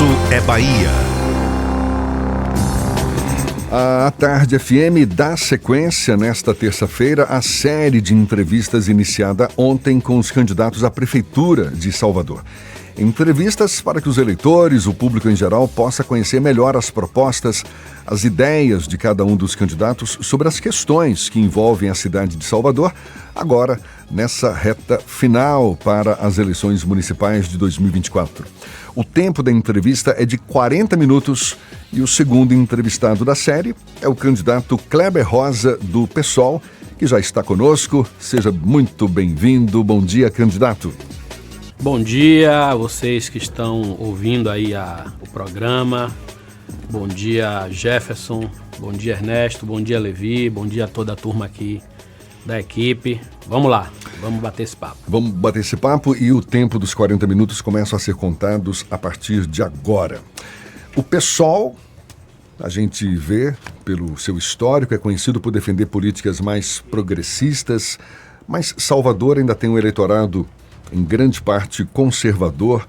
Isso é Bahia. A Tarde FM dá sequência nesta terça-feira à série de entrevistas iniciada ontem com os candidatos à Prefeitura de Salvador. Entrevistas para que os eleitores, o público em geral, possa conhecer melhor as propostas, as ideias de cada um dos candidatos sobre as questões que envolvem a cidade de Salvador, agora nessa reta final para as eleições municipais de 2024. O tempo da entrevista é de 40 minutos e o segundo entrevistado da série é o candidato Kleber Rosa, do PSOL, que já está conosco. Seja muito bem-vindo. Bom dia, candidato. Bom dia a vocês que estão ouvindo aí o programa. Bom dia, Jefferson. Bom dia, Ernesto. Bom dia, Levi. Bom dia a toda a turma aqui da equipe. Vamos lá, vamos bater esse papo. Vamos bater esse papo e o tempo dos 40 minutos começa a ser contados a partir de agora. O PSOL, a gente vê pelo seu histórico, é conhecido por defender políticas mais progressistas, mas Salvador ainda tem um eleitorado em grande parte conservador.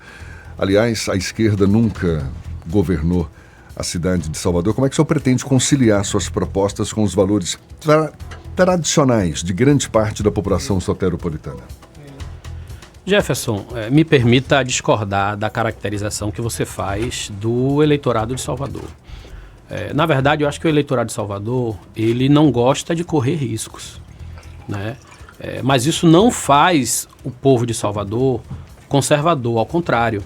Aliás, a esquerda nunca governou a cidade de Salvador. Como é que o senhor pretende conciliar suas propostas com os valores tradicionais de grande parte da população soteropolitana? Jefferson, me permita discordar da caracterização que você faz do eleitorado de Salvador. Na verdade, eu acho que o eleitorado de Salvador, ele não gosta de correr riscos, né? Mas isso não faz o povo de Salvador conservador, ao contrário.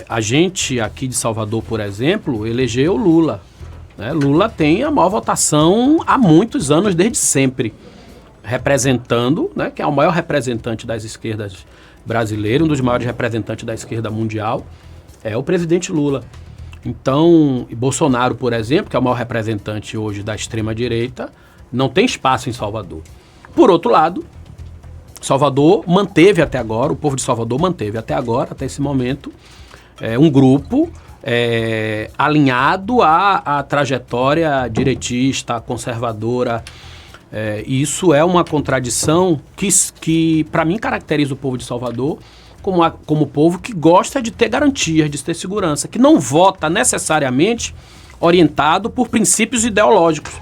A gente aqui de Salvador, por exemplo, elegeu Lula. Né? Lula tem a maior votação há muitos anos, desde sempre, representando, né, que é o maior representante das esquerdas brasileiras, um dos maiores representantes da esquerda mundial, é o presidente Lula. Então, Bolsonaro, por exemplo, que é o maior representante hoje da extrema-direita, não tem espaço em Salvador. Por outro lado, Salvador manteve até agora, o povo de Salvador manteve até agora, até esse momento, um grupo alinhado à trajetória direitista, conservadora. Isso é uma contradição que para mim, caracteriza o povo de Salvador como povo que gosta de ter garantias, de ter segurança, que não vota necessariamente orientado por princípios ideológicos,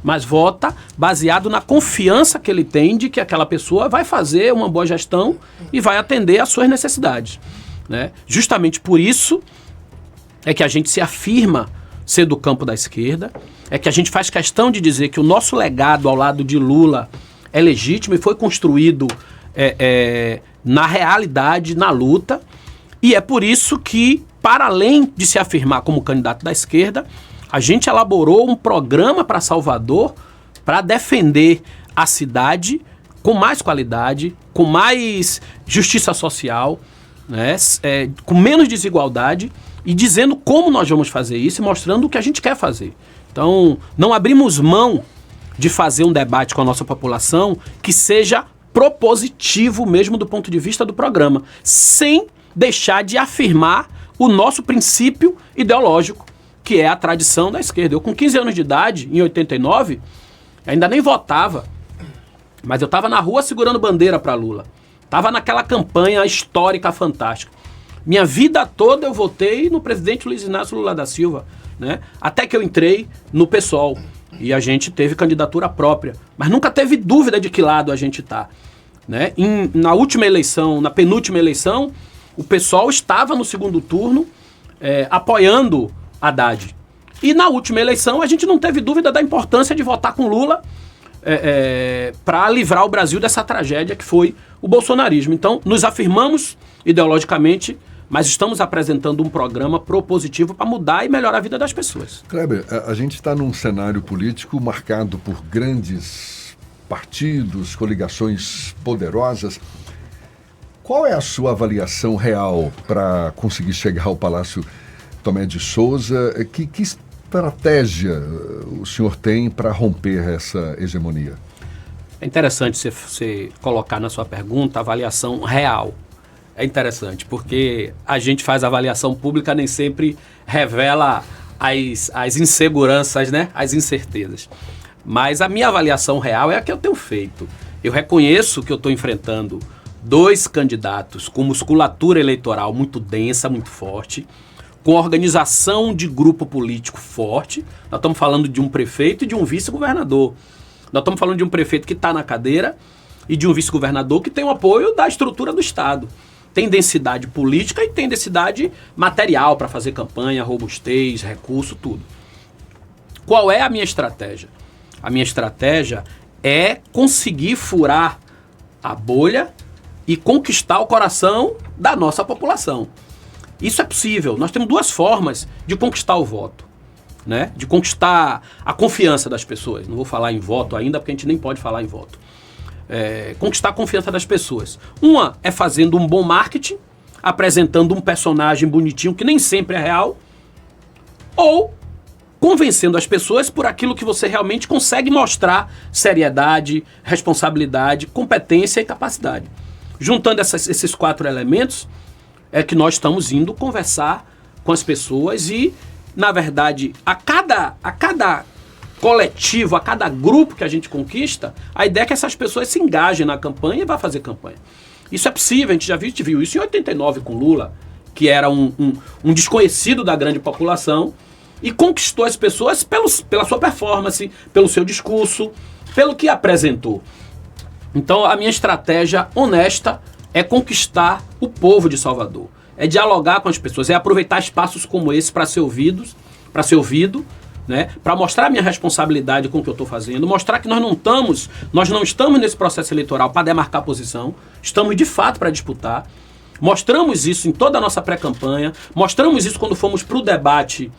mas vota baseado na confiança que ele tem de que aquela pessoa vai fazer uma boa gestão e vai atender às suas necessidades, né? Justamente por isso é que a gente se afirma ser do campo da esquerda, é que a gente faz questão de dizer que o nosso legado ao lado de Lula é legítimo e foi construído na realidade, na luta, e é por isso que, para além de se afirmar como candidato da esquerda, a gente elaborou um programa para Salvador para defender a cidade com mais qualidade, com mais justiça social, né, com menos desigualdade, e dizendo como nós vamos fazer isso e mostrando o que a gente quer fazer. Então, não abrimos mão de fazer um debate com a nossa população que seja propositivo mesmo do ponto de vista do programa, sem deixar de afirmar o nosso princípio ideológico, que é a tradição da esquerda. Eu, com 15 anos de idade, em 89, ainda nem votava, mas eu estava na rua segurando bandeira para Lula. Estava naquela campanha histórica fantástica. Minha vida toda eu votei no presidente Luiz Inácio Lula da Silva, né? Até que eu entrei no PSOL e a gente teve candidatura própria, mas nunca teve dúvida de que lado a gente está, né? Na última eleição, na penúltima eleição, o PSOL estava no segundo turno apoiando Haddad. E na última eleição a gente não teve dúvida da importância de votar com Lula para livrar o Brasil dessa tragédia que foi o bolsonarismo. Então, nos afirmamos ideologicamente, mas estamos apresentando um programa propositivo para mudar e melhorar a vida das pessoas. Kleber, a gente está num cenário político marcado por grandes partidos, coligações poderosas. Qual é a sua avaliação real para conseguir chegar ao Palácio Tomé de Souza? Que estratégia o senhor tem para romper essa hegemonia? É interessante você colocar na sua pergunta a avaliação real. É interessante, porque a gente faz avaliação pública, nem sempre revela as inseguranças, né? As incertezas. Mas a minha avaliação real é a que eu tenho feito. Eu reconheço que eu estou enfrentando 2 candidatos com musculatura eleitoral muito densa, muito forte, com organização de grupo político forte. Nós estamos falando de um prefeito e de um vice-governador. Nós estamos falando de um prefeito que está na cadeira e de um vice-governador que tem o apoio da estrutura do Estado. Tem densidade política e tem densidade material para fazer campanha, robustez, recurso, tudo. Qual é a minha estratégia? A minha estratégia é conseguir furar a bolha e conquistar o coração da nossa população. Isso é possível. Nós temos 2 formas de conquistar o voto, né? De conquistar a confiança das pessoas. Não vou falar em voto ainda, porque a gente nem pode falar em voto. Conquistar a confiança das pessoas. Uma é fazendo um bom marketing, apresentando um personagem bonitinho que nem sempre é real, ou convencendo as pessoas por aquilo que você realmente consegue mostrar seriedade, responsabilidade, competência e capacidade. Juntando esses 4 elementos, é que nós estamos indo conversar com as pessoas e, na verdade, a cada coletivo, a cada grupo que a gente conquista, a ideia é que essas pessoas se engajem na campanha e vá fazer campanha. Isso é possível, a gente já viu isso em 89 com Lula, que era um desconhecido da grande população, e conquistou as pessoas pela sua performance, pelo seu discurso, pelo que apresentou. Então, a minha estratégia honesta é conquistar o povo de Salvador, é dialogar com as pessoas, é aproveitar espaços como esse para ser ouvido, né, para mostrar a minha responsabilidade com o que eu estou fazendo, mostrar que nós não estamos nesse processo eleitoral para demarcar posição, estamos de fato para disputar. Mostramos isso em toda a nossa pré-campanha, mostramos isso quando fomos para o debate,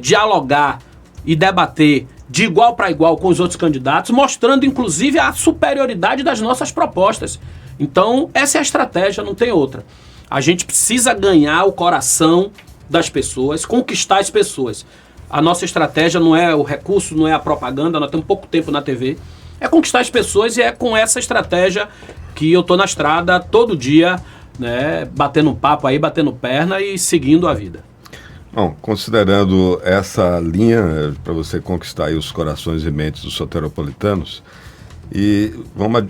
dialogar e debater de igual para igual com os outros candidatos, mostrando inclusive a superioridade das nossas propostas. Então, essa é a estratégia, não tem outra. A gente precisa ganhar o coração das pessoas, conquistar as pessoas. A nossa estratégia não é o recurso, não é a propaganda, nós temos pouco tempo na TV. É conquistar as pessoas e é com essa estratégia que eu estou na estrada todo dia, né, batendo um papo aí, batendo perna e seguindo a vida. Bom, considerando essa linha para você conquistar aí os corações e mentes dos soteropolitanos, e vamos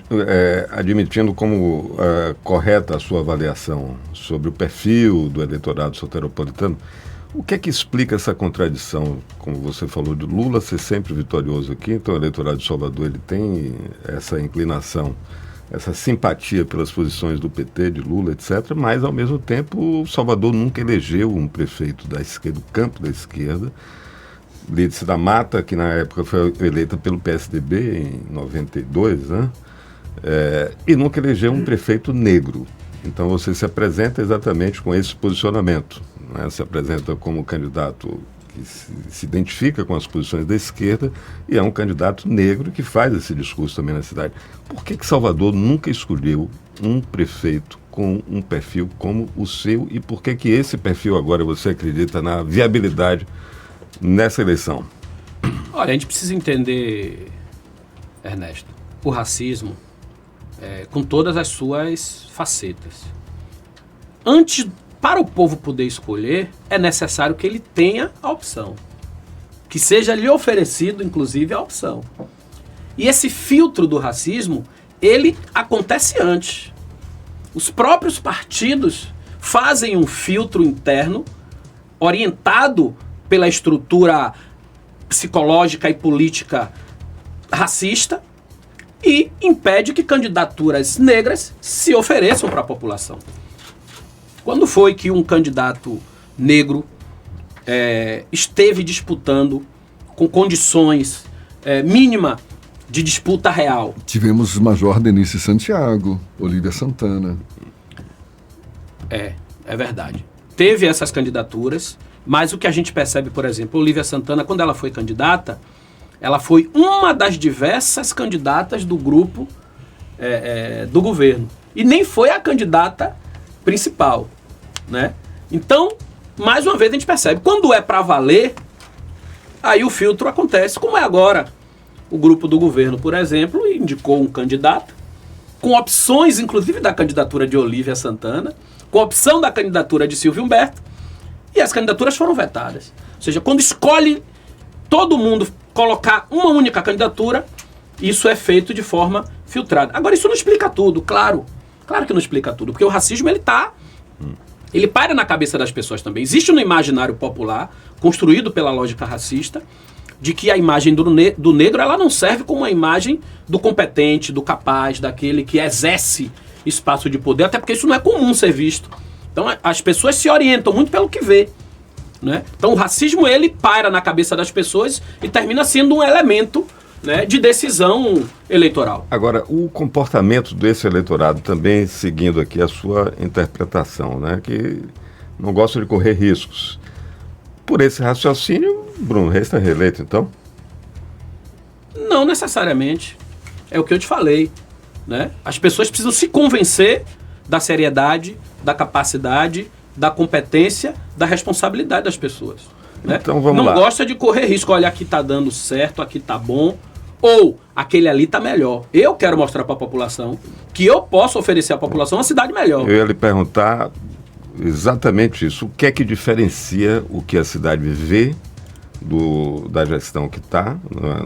admitindo como correta a sua avaliação sobre o perfil do eleitorado soteropolitano, o que é que explica essa contradição? Como você falou de Lula ser sempre vitorioso aqui, então o eleitorado de Salvador ele tem essa inclinação, essa simpatia pelas posições do PT, de Lula, etc., mas ao mesmo tempo Salvador nunca elegeu um prefeito da esquerda, do campo da esquerda. Lídice da Mata, que na época foi eleita pelo PSDB em 92, né? E nunca elegeu um prefeito negro. Então você se apresenta exatamente com esse posicionamento, né? Se apresenta como candidato que se identifica com as posições da esquerda e é um candidato negro que faz esse discurso também na cidade. Por que Salvador nunca escolheu um prefeito com um perfil como o seu e por que esse perfil agora você acredita na viabilidade nessa eleição? Olha, a gente precisa entender, Ernesto, o racismo com todas as suas facetas. Para o povo poder escolher, é necessário que ele tenha a opção. Que seja lhe oferecido, inclusive, a opção. E esse filtro do racismo, ele acontece antes. Os próprios partidos fazem um filtro interno orientado pela estrutura psicológica e política racista e impede que candidaturas negras se ofereçam para a população. Quando foi que um candidato negro esteve disputando com condições mínima de disputa real? Tivemos o Major Denise Santiago, Olívia Santana. É verdade. Teve essas candidaturas, mas o que a gente percebe, por exemplo, Olívia Santana, quando ela foi candidata, ela foi uma das diversas candidatas do grupo do governo. E nem foi a candidata principal, né? Então, mais uma vez a gente percebe, quando é para valer, aí o filtro acontece, como é agora. O grupo do governo, por exemplo, indicou um candidato, com opções, inclusive, da candidatura de Olívia Santana, com opção da candidatura de Silvio Humberto, e as candidaturas foram vetadas. Ou seja, quando escolhe todo mundo colocar uma única candidatura, isso é feito de forma filtrada. Agora, isso não explica tudo, claro. Claro que não explica tudo, porque o racismo, ele paira na cabeça das pessoas também. Existe no imaginário popular, construído pela lógica racista, de que a imagem do negro ela não serve como a imagem do competente, do capaz, daquele que exerce espaço de poder, até porque isso não é comum ser visto. Então as pessoas se orientam muito pelo que vê, né? Então o racismo ele paira na cabeça das pessoas e termina sendo um elemento, né, de decisão eleitoral. Agora, o comportamento desse eleitorado também, seguindo aqui a sua interpretação, né, que não gosta de correr riscos. Por esse raciocínio, Bruno Reis está reeleito, então? Não necessariamente. É o que eu te falei, né? As pessoas precisam se convencer da seriedade, da capacidade, da competência, da responsabilidade das pessoas. Né? Então vamos lá. Não gosta de correr risco. Olha, aqui está dando certo, aqui está bom, ou aquele ali está melhor. Eu quero mostrar para a população que eu posso oferecer à população uma cidade melhor. Eu ia lhe perguntar exatamente isso. O que é que diferencia o que a cidade vê da gestão que está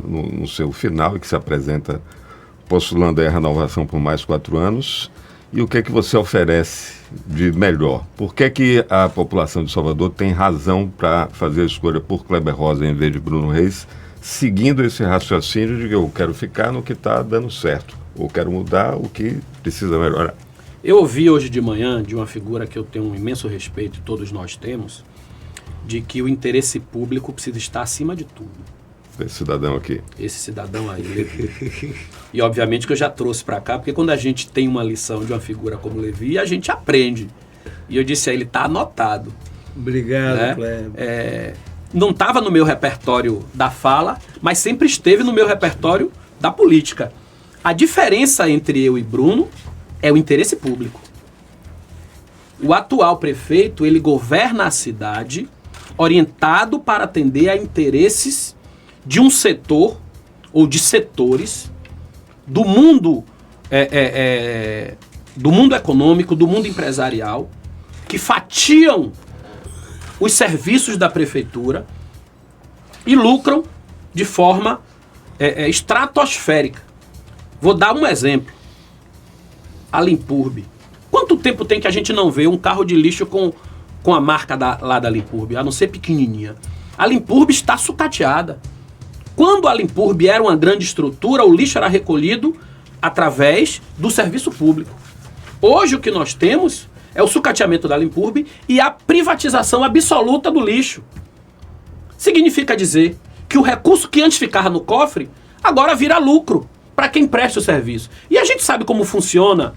no seu final e que se apresenta postulando a renovação por mais 4 anos, e o que é que você oferece de melhor? Por que é que a população de Salvador tem razão para fazer a escolha por Kleber Rosa em vez de Bruno Reis, seguindo esse raciocínio de que eu quero ficar no que está dando certo, ou quero mudar o que precisa melhorar? Eu ouvi hoje de manhã de uma figura que eu tenho um imenso respeito, e todos nós temos, de que o interesse público precisa estar acima de tudo. Esse cidadão aqui. Esse cidadão aí, Levi. E obviamente que eu já trouxe para cá, porque quando a gente tem uma lição de uma figura como Levi, a gente aprende. E eu disse a ele, está anotado. Obrigado, né? Kleber. Não estava no meu repertório da fala, mas sempre esteve no meu repertório da política. A diferença entre eu e Bruno é o interesse público. O atual prefeito, ele governa a cidade orientado para atender a interesses de um setor ou de setores do mundo econômico, do mundo empresarial, que fatiam os serviços da prefeitura e lucram de forma estratosférica. Vou dar um exemplo. A Limpurbe. Quanto tempo tem que a gente não vê um carro de lixo com a marca lá da Limpurbe, a não ser pequenininha? A Limpurbe está sucateada. Quando a Limpurbe era uma grande estrutura, o lixo era recolhido através do serviço público. Hoje o que nós temos é o sucateamento da Limpurbe e a privatização absoluta do lixo. Significa dizer que o recurso que antes ficava no cofre, agora vira lucro para quem presta o serviço. E a gente sabe como funciona,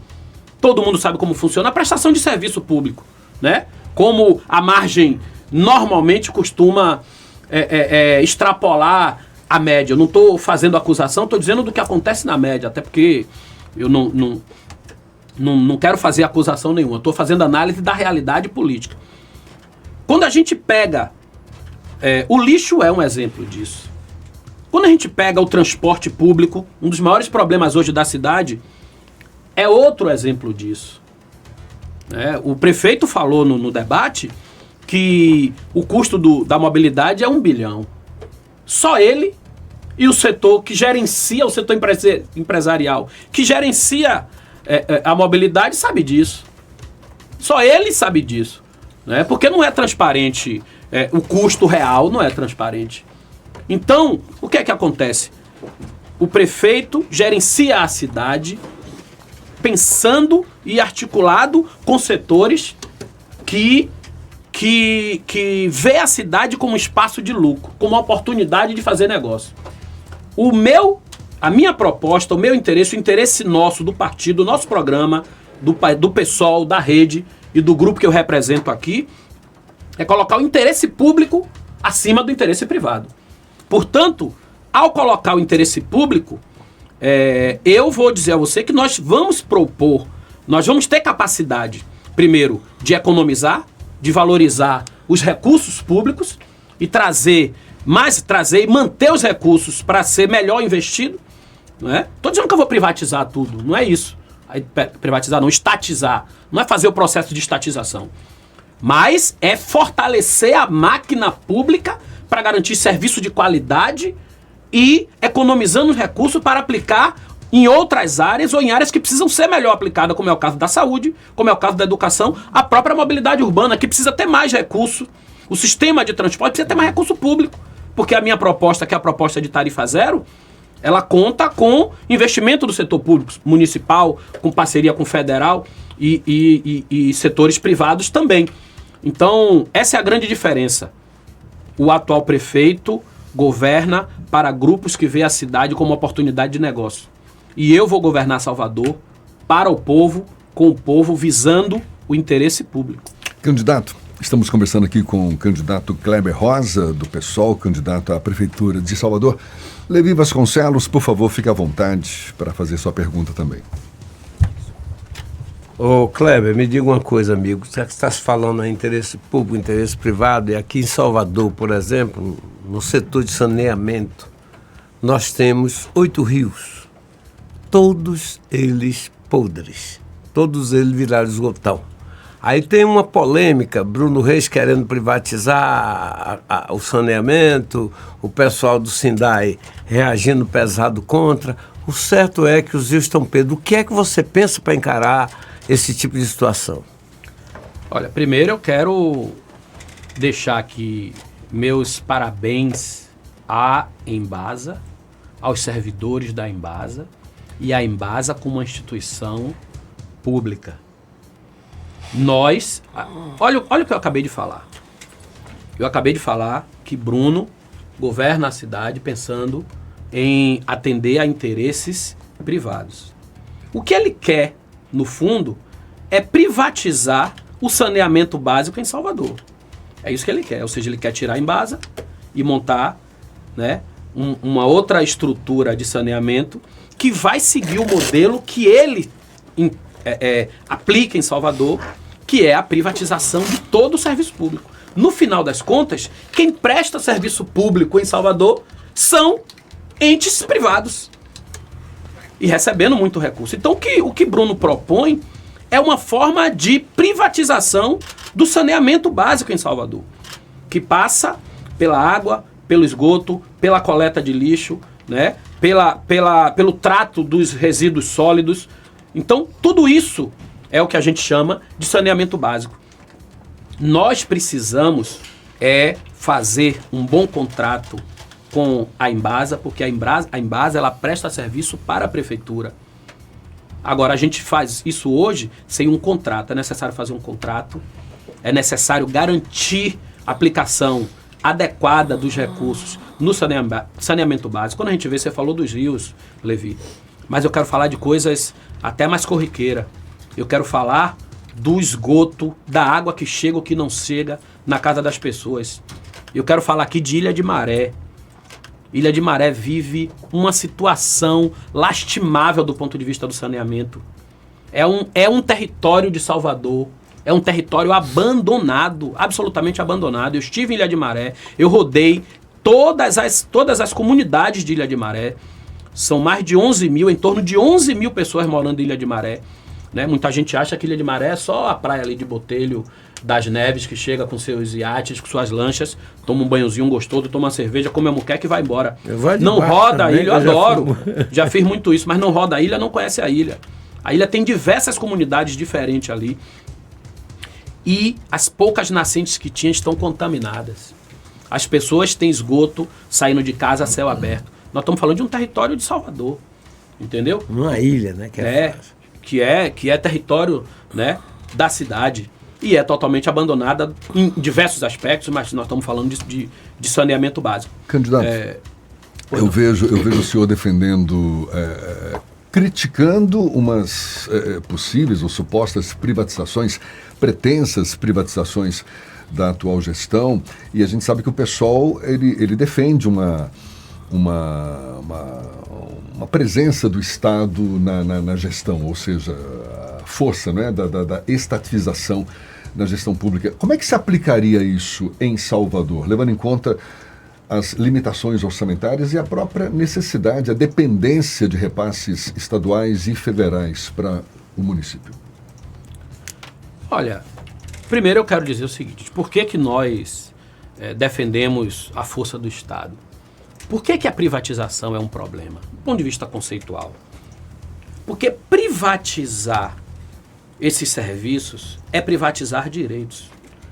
todo mundo sabe como funciona a prestação de serviço público, né? Como a margem normalmente costuma extrapolar a média. Eu não estou fazendo acusação, estou dizendo do que acontece na média, até porque eu não quero fazer acusação nenhuma. Estou fazendo análise da realidade política. Quando a gente pega... o lixo é um exemplo disso. Quando a gente pega o transporte público, um dos maiores problemas hoje da cidade, é outro exemplo disso. O prefeito falou no debate que o custo da mobilidade é 1 bilhão. Só ele e o setor que gerencia, o setor empresarial, que gerencia a mobilidade, sabe disso. Só ele sabe disso. Né? Porque não é transparente, o custo real não é transparente. Então, o que é que acontece? O prefeito gerencia a cidade pensando e articulado com setores que vê a cidade como espaço de lucro, como uma oportunidade de fazer negócio. A minha proposta, o meu interesse, o interesse nosso do partido, do nosso programa, do PSOL, da rede e do grupo que eu represento aqui, é colocar o interesse público acima do interesse privado. Portanto, ao colocar o interesse público, eu vou dizer a você que nós vamos propor, nós vamos ter capacidade, primeiro, de economizar, de valorizar os recursos públicos e trazer e manter os recursos para ser melhor investido. Não é? Estou dizendo que eu vou privatizar tudo, não é isso. Privatizar não, estatizar. Não é fazer o processo de estatização. Mas é fortalecer a máquina pública para garantir serviço de qualidade e economizando recursos para aplicar em outras áreas ou em áreas que precisam ser melhor aplicadas, como é o caso da saúde, como é o caso da educação, a própria mobilidade urbana, que precisa ter mais recursos. O sistema de transporte precisa ter mais recurso público, porque a minha proposta, que é a proposta de tarifa zero, ela conta com investimento do setor público, municipal, com parceria com o federal e setores privados também. Então, essa é a grande diferença. O atual prefeito governa para grupos que veem a cidade como oportunidade de negócio. E eu vou governar Salvador para o povo, com o povo, visando o interesse público. Candidato, estamos conversando aqui com o candidato Kleber Rosa, do PSOL, candidato à Prefeitura de Salvador. Levi Vasconcelos, por favor, fique à vontade para fazer sua pergunta também. Ô Kleber, me diga uma coisa, amigo. Você está se falando em interesse público, interesse privado, e aqui em Salvador, por exemplo, no setor de saneamento, nós temos 8 rios. Todos eles podres. Todos eles viraram esgotão. Aí tem uma polêmica, Bruno Reis querendo privatizar o saneamento, o pessoal do Sindai reagindo pesado contra. O certo é que os rios estão perdidos. O que é que você pensa para encarar esse tipo de situação? Olha, primeiro eu quero deixar aqui meus parabéns à Embasa, aos servidores da Embasa e à Embasa como uma instituição pública. Olha o que eu acabei de falar. Eu acabei de falar que Bruno governa a cidade pensando em atender a interesses privados. O que ele quer, no fundo, é privatizar o saneamento básico em Salvador. É isso que ele quer. Ou seja, ele quer tirar a Embasa e montar, né, uma outra estrutura de saneamento que vai seguir o modelo que ele aplica em Salvador, que é a privatização de todo o serviço público. No final das contas, quem presta serviço público em Salvador são entes privados e recebendo muito recurso. Então, o que Bruno propõe é uma forma de privatização do saneamento básico em Salvador, que passa pela água, pelo esgoto, pela coleta de lixo, né? pelo trato dos resíduos sólidos. Então, tudo isso é o que a gente chama de saneamento básico. Nós precisamos fazer um bom contrato com a Embasa, porque a Embasa ela presta serviço para a prefeitura. Agora, a gente faz isso hoje sem um contrato. É necessário fazer um contrato, é necessário garantir a aplicação adequada dos recursos no saneamento básico. Quando a gente vê, você falou dos rios, Levi, mas eu quero falar de coisas até mais corriqueiras. Eu quero falar do esgoto, da água que chega ou que não chega na casa das pessoas. Eu quero falar aqui de Ilha de Maré. Ilha de Maré vive uma situação lastimável do ponto de vista do saneamento. É um território de Salvador, é um território abandonado, absolutamente abandonado. Eu estive em Ilha de Maré, eu rodei todas as comunidades de Ilha de Maré. São mais de 11 mil, em torno de 11 mil pessoas morando em Ilha de Maré. Né? Muita gente acha que Ilha de Maré é só a praia ali de Botelho das Neves, que chega com seus iates, com suas lanchas, toma um banhozinho gostoso, toma uma cerveja, come a muqueca e vai embora. Não roda a ilha, eu adoro. Já fiz muito isso, mas não roda a ilha, não conhece a ilha. A ilha tem diversas comunidades diferentes ali. E as poucas nascentes que tinha estão contaminadas. As pessoas têm esgoto saindo de casa a céu aberto. Nós estamos falando de um território de Salvador. Entendeu? Uma ilha, né? Que é território, né, da cidade. E é totalmente abandonada em diversos aspectos, mas nós estamos falando de saneamento básico. Candidato, eu vejo o senhor defendendo, criticando umas possíveis ou supostas privatizações, pretensas privatizações da atual gestão, e a gente sabe que o PSOL ele defende uma presença do Estado na gestão, ou seja, a força, né, da estatização na gestão pública. Como é que se aplicaria isso em Salvador, levando em conta as limitações orçamentárias e a própria necessidade, a dependência de repasses estaduais e federais para o município? Olha, primeiro eu quero dizer o seguinte: por que nós defendemos a força do Estado? Por que a privatização é um problema? Do ponto de vista conceitual. Porque privatizar esses serviços é privatizar direitos.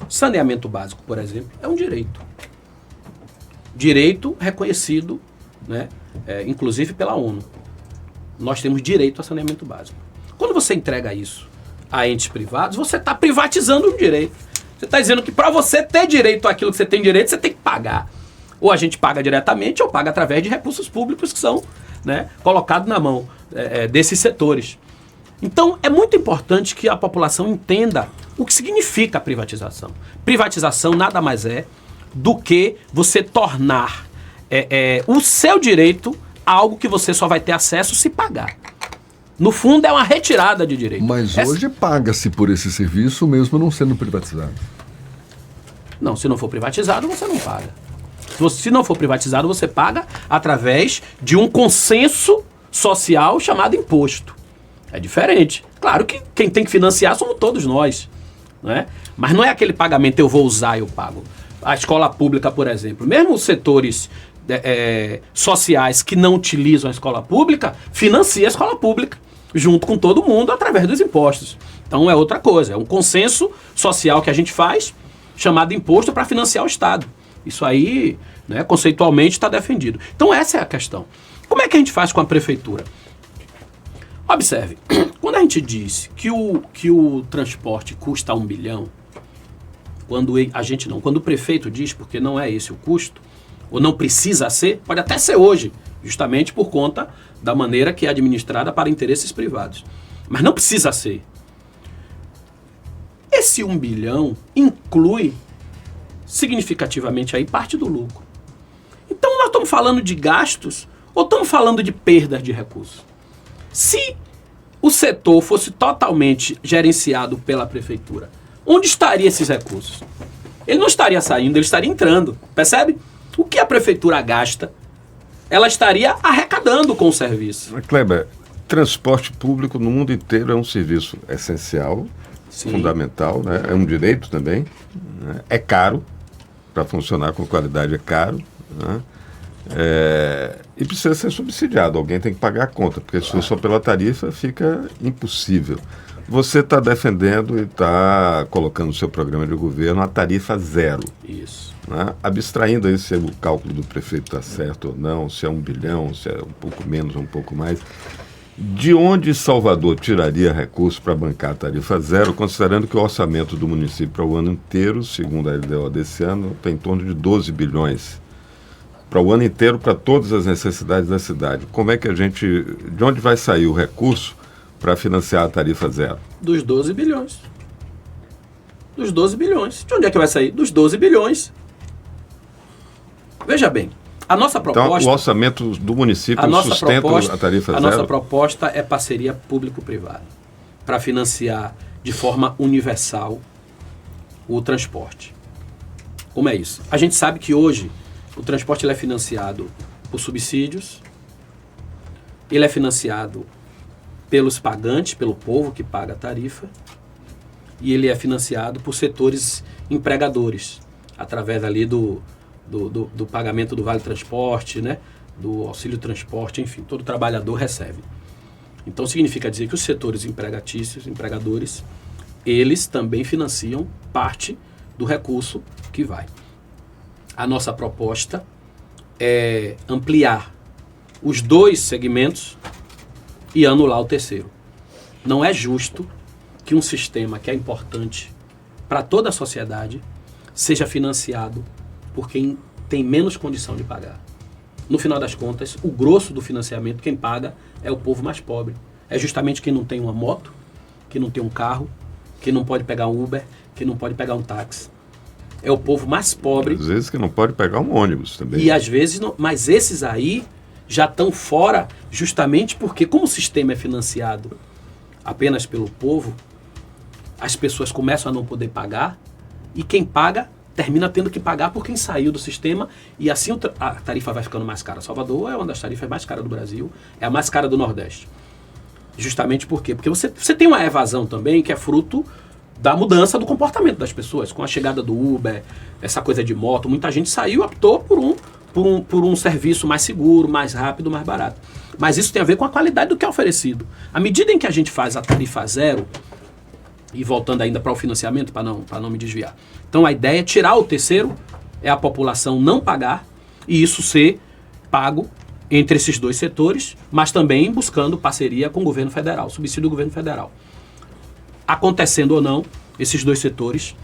Saneamento básico, por exemplo, é um direito. Direito reconhecido, né, inclusive pela ONU. Nós temos direito a saneamento básico. Quando você entrega isso a entes privados, você está privatizando um direito. Você está dizendo que para você ter direito àquilo que você tem direito, você tem que pagar. Ou a gente paga diretamente ou paga através de recursos públicos que são, né, colocados na mão desses setores. Então, é muito importante que a população entenda o que significa a privatização. Privatização nada mais é do que você tornar o seu direito algo que você só vai ter acesso se pagar. No fundo, é uma retirada de direito. Mas hoje paga-se por esse serviço mesmo não sendo privatizado. Não, se não for privatizado, você não paga. Se não for privatizado, você paga através de um consenso social chamado imposto. É diferente. Claro que quem tem que financiar somos todos nós, né? Mas não é aquele pagamento eu vou usar e eu pago. A escola pública, por exemplo, mesmo os setores sociais que não utilizam a escola pública, financia a escola pública, junto com todo mundo, através dos impostos. Então é outra coisa, é um consenso social que a gente faz, chamado imposto, para financiar o Estado. Isso aí, né, conceitualmente está defendido. Então essa é a questão. Como é que a gente faz com a prefeitura? Observe, quando a gente diz que o transporte custa 1 bilhão, quando o prefeito diz, porque não é esse o custo, ou não precisa ser, pode até ser hoje, justamente por conta da maneira que é administrada para interesses privados. Mas não precisa ser. Esse 1 bilhão inclui significativamente aí parte do lucro. Então nós estamos falando de gastos ou estamos falando de perdas de recursos? Se o setor fosse totalmente gerenciado pela prefeitura, onde estariam esses recursos? Ele não estaria saindo, ele estaria entrando. Percebe? O que a prefeitura gasta, ela estaria arrecadando com o serviço. Kleber, transporte público no mundo inteiro é um serviço essencial, sim, fundamental, né? É um direito também, né? É caro, para funcionar com qualidade é caro, né? E precisa ser subsidiado, alguém tem que pagar a conta, porque se for só pela tarifa fica impossível. Você está defendendo e está colocando no seu programa de governo a tarifa zero. Isso. Né? Abstraindo aí se o cálculo do prefeito está certo ou não, se é 1 bilhão, se é um pouco menos ou um pouco mais. De onde Salvador tiraria recursos para bancar a tarifa zero, considerando que o orçamento do município para o ano inteiro, segundo a LDO desse ano, tem em torno de 12 bilhões. Para o ano inteiro, para todas as necessidades da cidade. Como é que de onde vai sair o recurso para financiar a tarifa zero? Dos 12 bilhões. Dos 12 bilhões. De onde é que vai sair? Dos 12 bilhões. Veja bem, a nossa proposta... Então, o orçamento do município sustenta a tarifa zero? A nossa proposta é parceria público-privada para financiar de forma universal o transporte. Como é isso? A gente sabe que hoje o transporte ele é financiado por subsídios, ele é financiado pelos pagantes, pelo povo que paga a tarifa, e ele é financiado por setores empregadores, através ali do pagamento do Vale Transporte, né, do auxílio transporte, enfim, todo trabalhador recebe. Então significa dizer que os setores empregatícios, empregadores, eles também financiam parte do recurso que vai. A nossa proposta é ampliar os 2 segmentos e anular o terceiro. Não é justo que um sistema que é importante para toda a sociedade seja financiado por quem tem menos condição de pagar. No final das contas, o grosso do financiamento, quem paga é o povo mais pobre. É justamente quem não tem uma moto, que não tem um carro, que não pode pegar um Uber, que não pode pegar um táxi. É o povo mais pobre. Às vezes que não pode pegar um ônibus também. E às vezes não, mas esses aí já estão fora justamente porque, como o sistema é financiado apenas pelo povo, as pessoas começam a não poder pagar e quem paga termina tendo que pagar por quem saiu do sistema e assim a tarifa vai ficando mais cara. Salvador é uma das tarifas mais caras do Brasil, é a mais cara do Nordeste. Justamente por quê? Porque você tem uma evasão também que é fruto da mudança do comportamento das pessoas, com a chegada do Uber, essa coisa de moto, muita gente saiu e optou por um serviço mais seguro, mais rápido, mais barato. Mas isso tem a ver com a qualidade do que é oferecido. À medida em que a gente faz a tarifa zero, e voltando ainda para o financiamento, para não me desviar. Então a ideia é tirar o terceiro, é a população não pagar, e isso ser pago entre esses dois setores, mas também buscando parceria com o governo federal, subsídio do governo federal. Acontecendo ou não, esses dois setores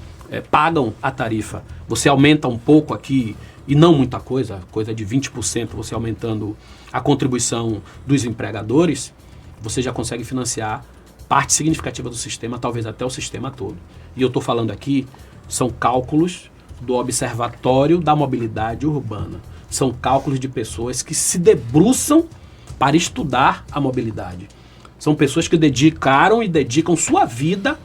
pagam a tarifa. Você aumenta um pouco aqui, e não muita coisa de 20%, você aumentando a contribuição dos empregadores, você já consegue financiar parte significativa do sistema, talvez até o sistema todo. E eu estou falando aqui, são cálculos do Observatório da Mobilidade Urbana. São cálculos de pessoas que se debruçam para estudar a mobilidade. São pessoas que dedicaram e dedicam sua vida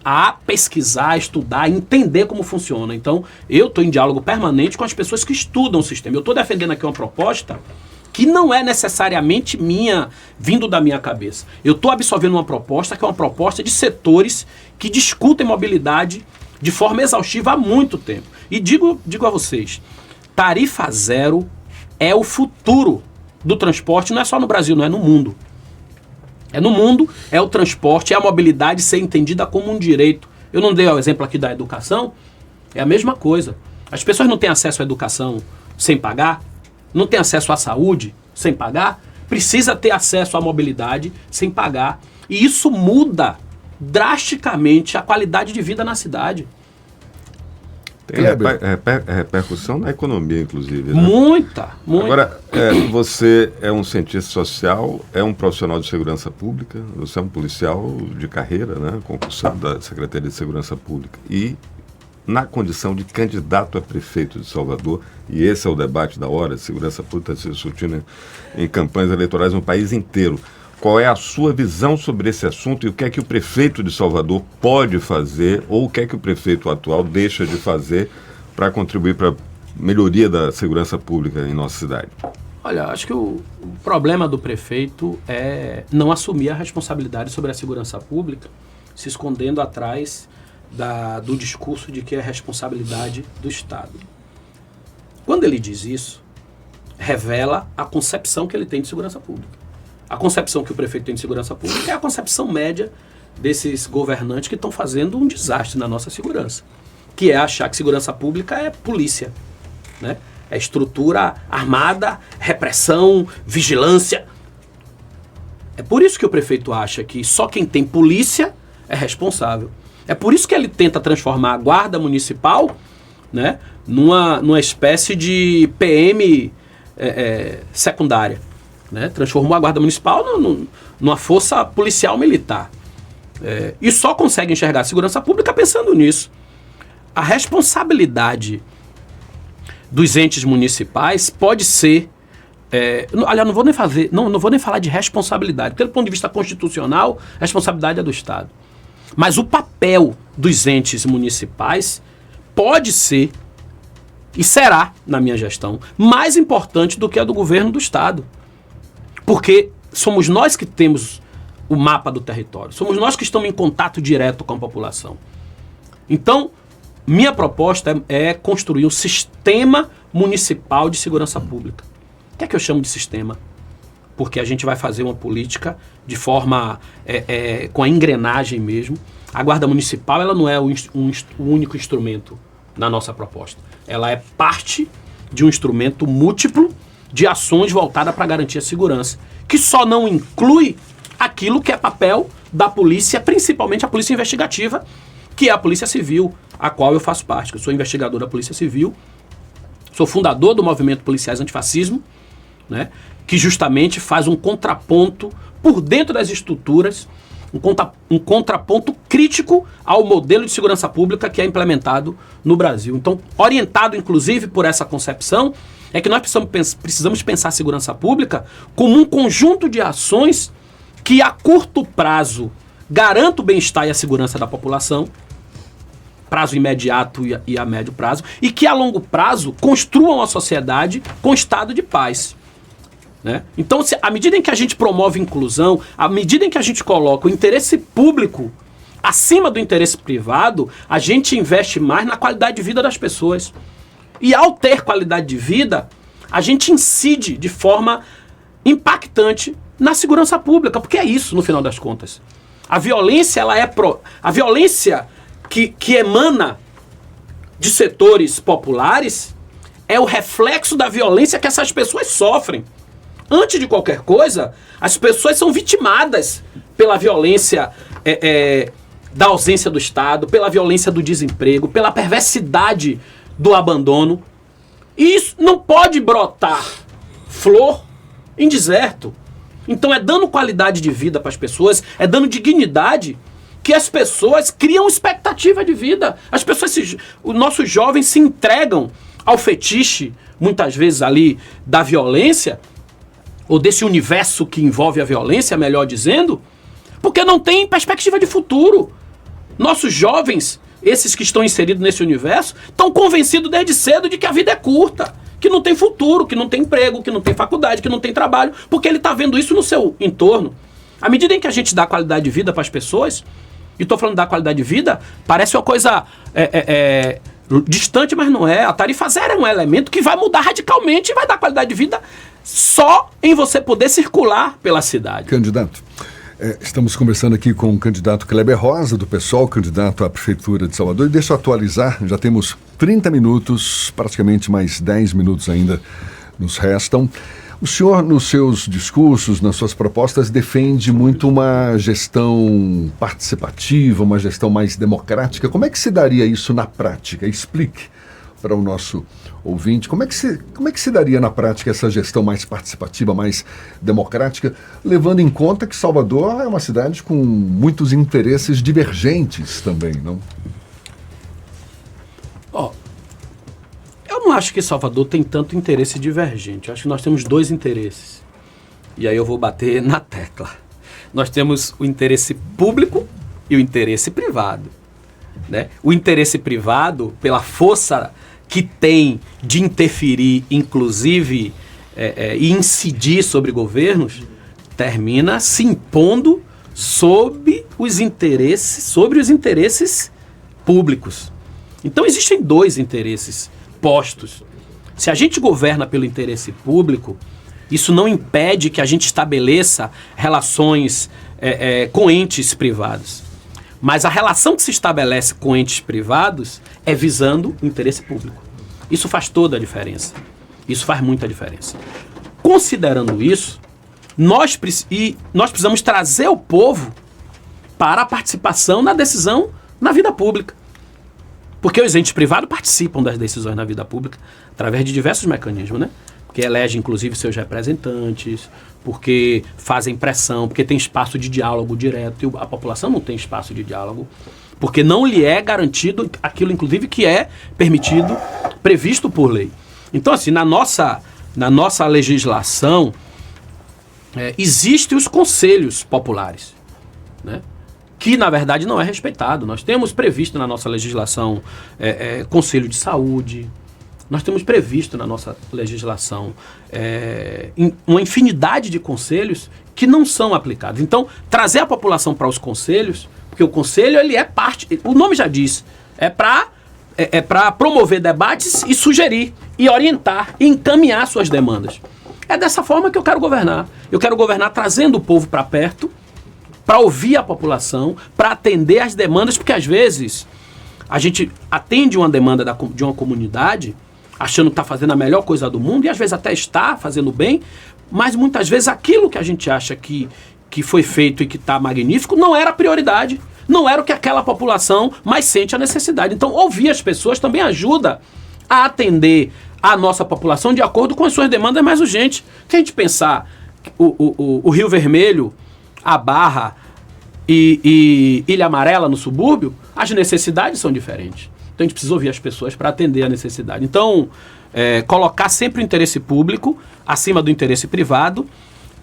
a pesquisar, estudar, entender como funciona. Então, eu estou em diálogo permanente com as pessoas que estudam o sistema. Eu estou defendendo aqui uma proposta que não é necessariamente minha, vindo da minha cabeça. Eu estou absorvendo uma proposta que é uma proposta de setores que discutem mobilidade de forma exaustiva há muito tempo. E digo a vocês, tarifa zero é o futuro do transporte, não é só no Brasil, não é no mundo. É no mundo, é o transporte, é a mobilidade ser entendida como um direito. Eu não dei o exemplo aqui da educação, é a mesma coisa. As pessoas não têm acesso à educação sem pagar, não têm acesso à saúde sem pagar, precisa ter acesso à mobilidade sem pagar. E isso muda drasticamente a qualidade de vida na cidade. Tem repercussão na economia, inclusive. Né? Muita. Agora, você é um cientista social, é um profissional de segurança pública, você é um policial de carreira, né, concursado da Secretaria de Segurança Pública. E na condição de candidato a prefeito de Salvador, e esse é o debate da hora, segurança pública se discutindo em campanhas eleitorais no país inteiro. Qual é a sua visão sobre esse assunto e o que é que o prefeito de Salvador pode fazer ou o que é que o prefeito atual deixa de fazer para contribuir para a melhoria da segurança pública em nossa cidade? Olha, acho que o problema do prefeito é não assumir a responsabilidade sobre a segurança pública, se escondendo atrás do discurso de que é responsabilidade do Estado. Quando ele diz isso, revela a concepção que ele tem de segurança pública. A concepção que o prefeito tem de segurança pública é a concepção média desses governantes que estão fazendo um desastre na nossa segurança, que é achar que segurança pública é polícia, né? É estrutura armada, repressão, vigilância. É por isso que o prefeito acha que só quem tem polícia é responsável. É por isso que ele tenta transformar a guarda municipal, né, numa espécie de PM secundária. Né? Transformou a guarda municipal numa força policial militar. E só consegue enxergar a segurança pública pensando nisso. A responsabilidade dos entes municipais pode ser... aliás, não vou nem falar de responsabilidade. Pelo ponto de vista constitucional, a responsabilidade é do Estado. Mas o papel dos entes municipais pode ser, e será, na minha gestão, mais importante do que a do governo do Estado. Porque somos nós que temos o mapa do território, somos nós que estamos em contato direto com a população. Então, minha proposta é construir um sistema municipal de segurança pública. O que é que eu chamo de sistema? Porque a gente vai fazer uma política de forma, com a engrenagem mesmo. A Guarda Municipal ela não é o único instrumento na nossa proposta. Ela é parte de um instrumento múltiplo de ações voltadas para garantir a segurança, que só não inclui aquilo que é papel da polícia, principalmente a polícia investigativa, que é a Polícia Civil, a qual eu faço parte. Eu sou investigador da Polícia Civil, sou fundador do movimento Policiais Antifascismo, né, que justamente faz um contraponto por dentro das estruturas, um contraponto crítico ao modelo de segurança pública que é implementado no Brasil. Então, orientado inclusive por essa concepção, é que nós precisamos pensar a segurança pública como um conjunto de ações que a curto prazo garantam o bem-estar e a segurança da população, prazo imediato e a médio prazo, e que a longo prazo construam a sociedade com estado de paz. Né? Então, à medida em que a gente promove inclusão, à medida em que a gente coloca o interesse público acima do interesse privado, a gente investe mais na qualidade de vida das pessoas. E ao ter qualidade de vida, a gente incide de forma impactante na segurança pública, porque é isso, no final das contas. A violência, a violência que emana de setores populares é o reflexo da violência que essas pessoas sofrem. Antes de qualquer coisa, as pessoas são vitimadas pela violência da ausência do Estado, pela violência do desemprego, pela perversidade do abandono. E isso não pode brotar flor em deserto. Então é dando qualidade de vida para as pessoas, é dando dignidade que as pessoas criam expectativa de vida. As pessoas, os nossos jovens se entregam ao fetiche, muitas vezes ali, da violência, ou desse universo que envolve a violência, melhor dizendo, porque não tem perspectiva de futuro. Nossos jovens, esses que estão inseridos nesse universo, estão convencidos desde cedo de que a vida é curta, que não tem futuro, que não tem emprego, que não tem faculdade, que não tem trabalho, porque ele está vendo isso no seu entorno. À medida em que a gente dá qualidade de vida para as pessoas, e estou falando da qualidade de vida, parece uma coisa distante, mas não é. A tarifa zero é um elemento que vai mudar radicalmente e vai dar qualidade de vida só em você poder circular pela cidade. Candidato, estamos conversando aqui com o candidato Kleber Rosa, do PSOL, candidato à Prefeitura de Salvador. E deixa eu atualizar, já temos 30 minutos, praticamente mais 10 minutos ainda nos restam. O senhor, nos seus discursos, nas suas propostas, defende muito uma gestão participativa, uma gestão mais democrática. Como é que se daria isso na prática? Explique para o nosso ouvinte. Como é que se daria na prática essa gestão mais participativa, mais democrática, levando em conta que Salvador é uma cidade com muitos interesses divergentes também, não? Eu não acho que Salvador tem tanto interesse divergente. Eu acho que nós temos dois interesses. E aí eu vou bater na tecla. Nós temos o interesse público e o interesse privado, né? O interesse privado, pela força que tem de interferir, inclusive, e incidir sobre governos, termina se impondo sobre os interesses públicos. Então existem dois interesses postos. Se a gente governa pelo interesse público, isso não impede que a gente estabeleça relações com entes privados. Mas a relação que se estabelece com entes privados é visando o interesse público. Isso faz toda a diferença. Isso faz muita diferença. Considerando isso, nós precisamos trazer o povo para a participação na decisão na vida pública. Porque os entes privados participam das decisões na vida pública através de diversos mecanismos, né? Porque elegem, inclusive, seus representantes, porque fazem pressão, porque tem espaço de diálogo direto, e a população não tem espaço de diálogo, porque não lhe é garantido aquilo, inclusive, que é permitido, previsto por lei. Então, assim, na nossa legislação, existem os conselhos populares, né? Que, na verdade, não é respeitado. Nós temos previsto na nossa legislação Conselho de Saúde, nós temos previsto na nossa legislação uma infinidade de conselhos que não são aplicados. Então, trazer a população para os conselhos, porque o conselho ele é parte, o nome já diz, é para promover debates e sugerir, e orientar, e encaminhar suas demandas. É dessa forma que eu quero governar. Eu quero governar trazendo o povo para perto, para ouvir a população, para atender às demandas, porque às vezes a gente atende uma demanda de uma comunidade achando que está fazendo a melhor coisa do mundo, e às vezes até está fazendo bem, mas muitas vezes aquilo que a gente acha que foi feito e que está magnífico não era a prioridade, não era o que aquela população mais sente a necessidade. Então ouvir as pessoas também ajuda a atender a nossa população de acordo com as suas demandas mais urgentes. Se a gente pensar o Rio Vermelho, a Barra e Ilha Amarela no subúrbio, as necessidades são diferentes. Então a gente precisa ouvir as pessoas para atender a necessidade. Então, colocar sempre o interesse público acima do interesse privado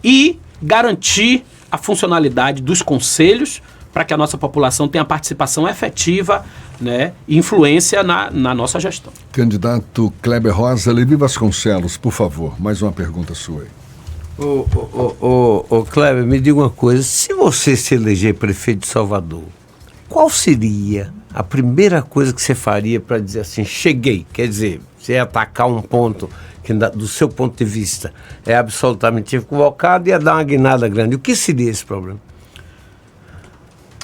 e garantir a funcionalidade dos conselhos para que a nossa população tenha participação efetiva, né, e influência na nossa gestão. Candidato Kleber Rosa, Levi Vasconcelos, por favor, mais uma pergunta sua aí. Kleber, me diga uma coisa, se você se eleger prefeito de Salvador, qual seria a primeira coisa que você faria para dizer assim, cheguei? Quer dizer, você ia atacar um ponto que, do seu ponto de vista, é absolutamente equivocado e ia dar uma guinada grande. O que seria esse problema?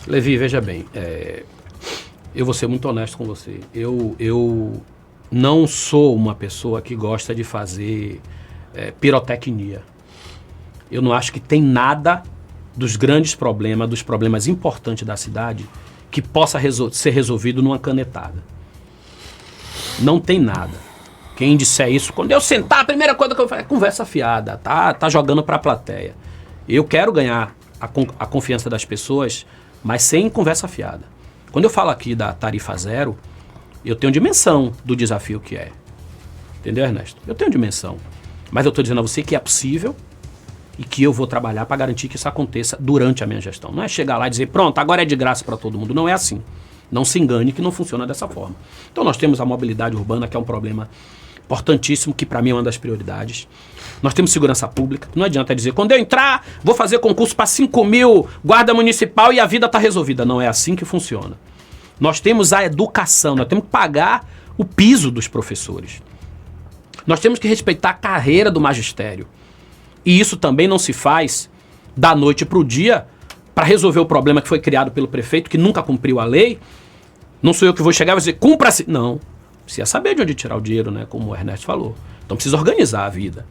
Levi, veja bem, eu vou ser muito honesto com você. Eu não sou uma pessoa que gosta de fazer pirotecnia. Eu não acho que tem nada dos grandes problemas, dos problemas importantes da cidade, que possa ser resolvido numa canetada. Não tem nada. Quem disser isso, quando eu sentar, a primeira coisa que eu faço é conversa fiada, tá jogando para a plateia. Eu quero ganhar a confiança das pessoas, mas sem conversa fiada. Quando eu falo aqui da tarifa zero, eu tenho dimensão do desafio que é. Entendeu, Ernesto? Eu tenho dimensão. Mas eu estou dizendo a você que é possível e que eu vou trabalhar para garantir que isso aconteça durante a minha gestão. Não é chegar lá e dizer, pronto, agora é de graça para todo mundo. Não é assim. Não se engane que não funciona dessa forma. Então nós temos a mobilidade urbana, que é um problema importantíssimo, que para mim é uma das prioridades. Nós temos segurança pública. Não adianta dizer, quando eu entrar, vou fazer concurso para 5.000 guarda municipal e a vida está resolvida. Não é assim que funciona. Nós temos a educação, nós temos que pagar o piso dos professores. Nós temos que respeitar a carreira do magistério. E isso também não se faz da noite para o dia para resolver o problema que foi criado pelo prefeito, que nunca cumpriu a lei. Não sou eu que vou chegar e vou dizer, cumpra-se. Não. Precisa saber de onde tirar o dinheiro, né? Como o Ernesto falou. Então precisa organizar a vida.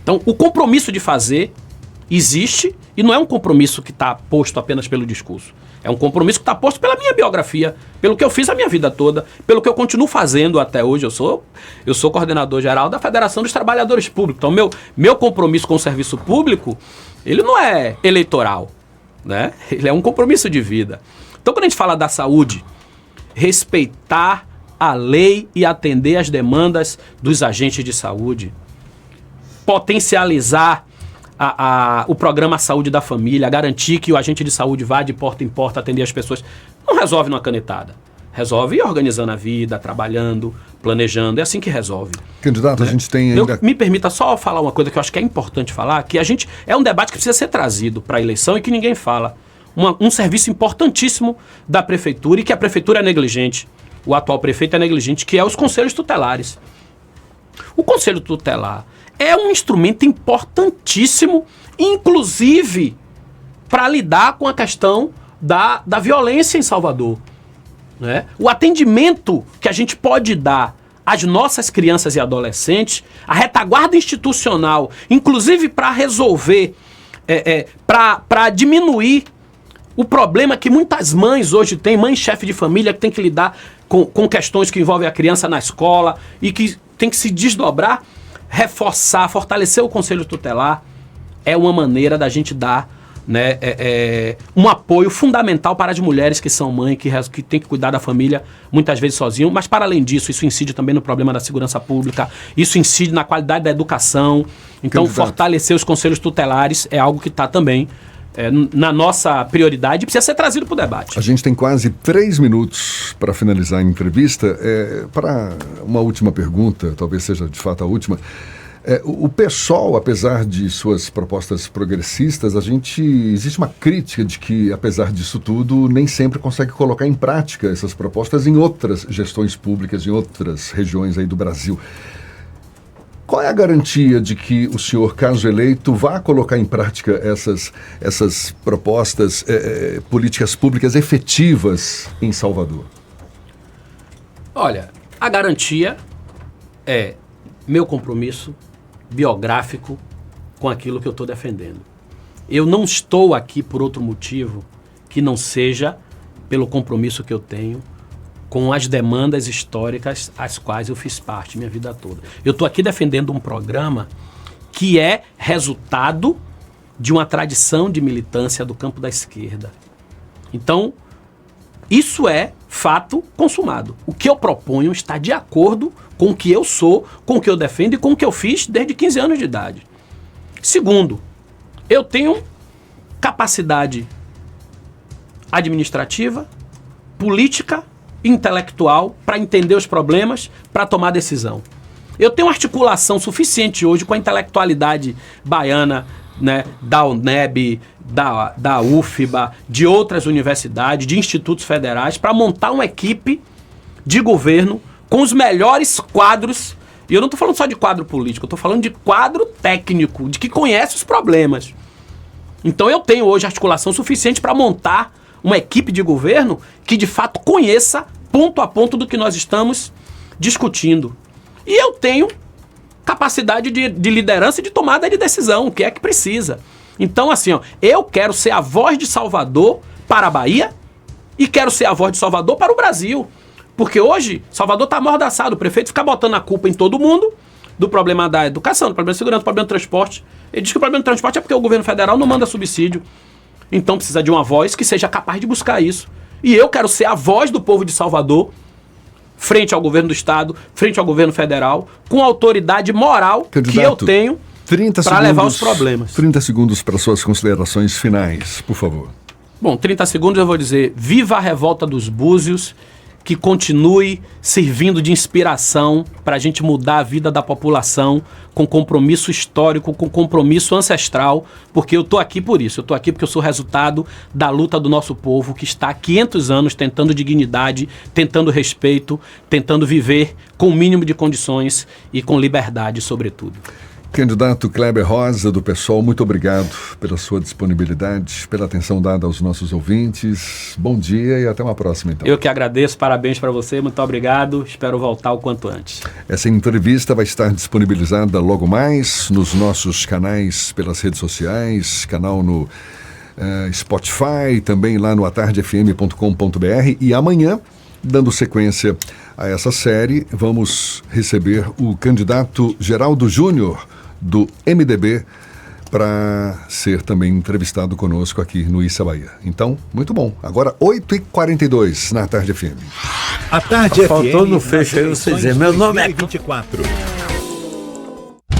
Então o compromisso de fazer existe e não é um compromisso que está posto apenas pelo discurso. É um compromisso que está posto pela minha biografia, pelo que eu fiz a minha vida toda, pelo que eu continuo fazendo até hoje. Eu sou coordenador geral da Federação dos Trabalhadores Públicos. Então meu compromisso com o serviço público, ele não é eleitoral, né? Ele é um compromisso de vida. Então quando a gente fala da saúde, respeitar a lei e atender às demandas dos agentes de saúde, potencializar o programa Saúde da Família, garantir que o agente de saúde vá de porta em porta atender as pessoas, não resolve numa canetada. Resolve organizando a vida, trabalhando, planejando. É assim que resolve. Candidato, a gente tem ainda... Me permita só falar uma coisa que eu acho que é importante falar, que é um debate que precisa ser trazido para a eleição e que ninguém fala. Um serviço importantíssimo da prefeitura e que a prefeitura é negligente. O atual prefeito é negligente, que é os conselhos tutelares. O conselho tutelar é um instrumento importantíssimo, inclusive para lidar com a questão da violência em Salvador, né? O atendimento que a gente pode dar às nossas crianças e adolescentes, a retaguarda institucional, inclusive para resolver, para diminuir o problema que muitas mães hoje têm, mãe chefe de família que tem que lidar com questões que envolvem a criança na escola e que tem que se desdobrar, reforçar, fortalecer o conselho tutelar é uma maneira da gente dar, né, um apoio fundamental para as mulheres que são mães, que têm que cuidar da família muitas vezes sozinho, mas para além disso, isso incide também no problema da segurança pública, isso incide na qualidade da educação. Então fortalecer os conselhos tutelares é algo que está também na nossa prioridade e precisa ser trazido para o debate. A gente tem quase 3 minutos para finalizar a entrevista. Para uma última pergunta, talvez seja de fato a última. O PSOL, apesar de suas propostas progressistas, existe uma crítica de que, apesar disso tudo, nem sempre consegue colocar em prática essas propostas em outras gestões públicas, em outras regiões aí do Brasil. Qual é a garantia de que o senhor, caso eleito, vá colocar em prática essas propostas, políticas públicas efetivas em Salvador? Olha, a garantia é meu compromisso biográfico com aquilo que eu estou defendendo. Eu não estou aqui por outro motivo que não seja pelo compromisso que eu tenho com as demandas históricas às quais eu fiz parte minha vida toda. Eu estou aqui defendendo um programa que é resultado de uma tradição de militância do campo da esquerda. Então, isso é fato consumado. O que eu proponho está de acordo com o que eu sou, com o que eu defendo e com o que eu fiz desde 15 anos de idade. Segundo, eu tenho capacidade administrativa, política, intelectual para entender os problemas, para tomar decisão. Eu tenho articulação suficiente hoje com a intelectualidade baiana, né, da UNEB, da UFBA, de outras universidades, de institutos federais, para montar uma equipe de governo com os melhores quadros. E eu não estou falando só de quadro político, eu estou falando de quadro técnico, de que conhece os problemas. Então eu tenho hoje articulação suficiente para montar uma equipe de governo que de fato conheça ponto a ponto do que nós estamos discutindo. E eu tenho capacidade de liderança e de tomada de decisão, o que é que precisa. Então, assim, ó, eu quero ser a voz de Salvador para a Bahia e quero ser a voz de Salvador para o Brasil. Porque hoje, Salvador está amordaçado, o prefeito fica botando a culpa em todo mundo, do problema da educação, do problema da segurança, do problema do transporte. Ele diz que o problema do transporte é porque o governo federal não manda subsídio. Então precisa de uma voz que seja capaz de buscar isso. E eu quero ser a voz do povo de Salvador, frente ao governo do estado, frente ao governo federal, com a autoridade moral que eu tenho para levar os problemas. 30 segundos para suas considerações finais, por favor. Bom, 30 segundos eu vou dizer, viva a revolta dos Búzios, que continue servindo de inspiração para a gente mudar a vida da população com compromisso histórico, com compromisso ancestral, porque eu estou aqui por isso. Eu estou aqui porque eu sou resultado da luta do nosso povo, que está há 500 anos tentando dignidade, tentando respeito, tentando viver com o mínimo de condições e com liberdade, sobretudo. Candidato Kleber Rosa, do PSOL, muito obrigado pela sua disponibilidade, pela atenção dada aos nossos ouvintes. Bom dia e até uma próxima, então. Eu que agradeço, parabéns para você, muito obrigado, espero voltar o quanto antes. Essa entrevista vai estar disponibilizada logo mais nos nossos canais pelas redes sociais, canal no Spotify, também lá no atardefm.com.br, e amanhã, dando sequência a essa série, vamos receber o candidato Geraldo Júnior, do MDB, para ser também entrevistado conosco aqui no Issa Bahia. Então, muito bom. Agora, 8h42 na Tarde FM. A Tarde FM. Faltou no fecho aí você dizer, meu nome é... 24.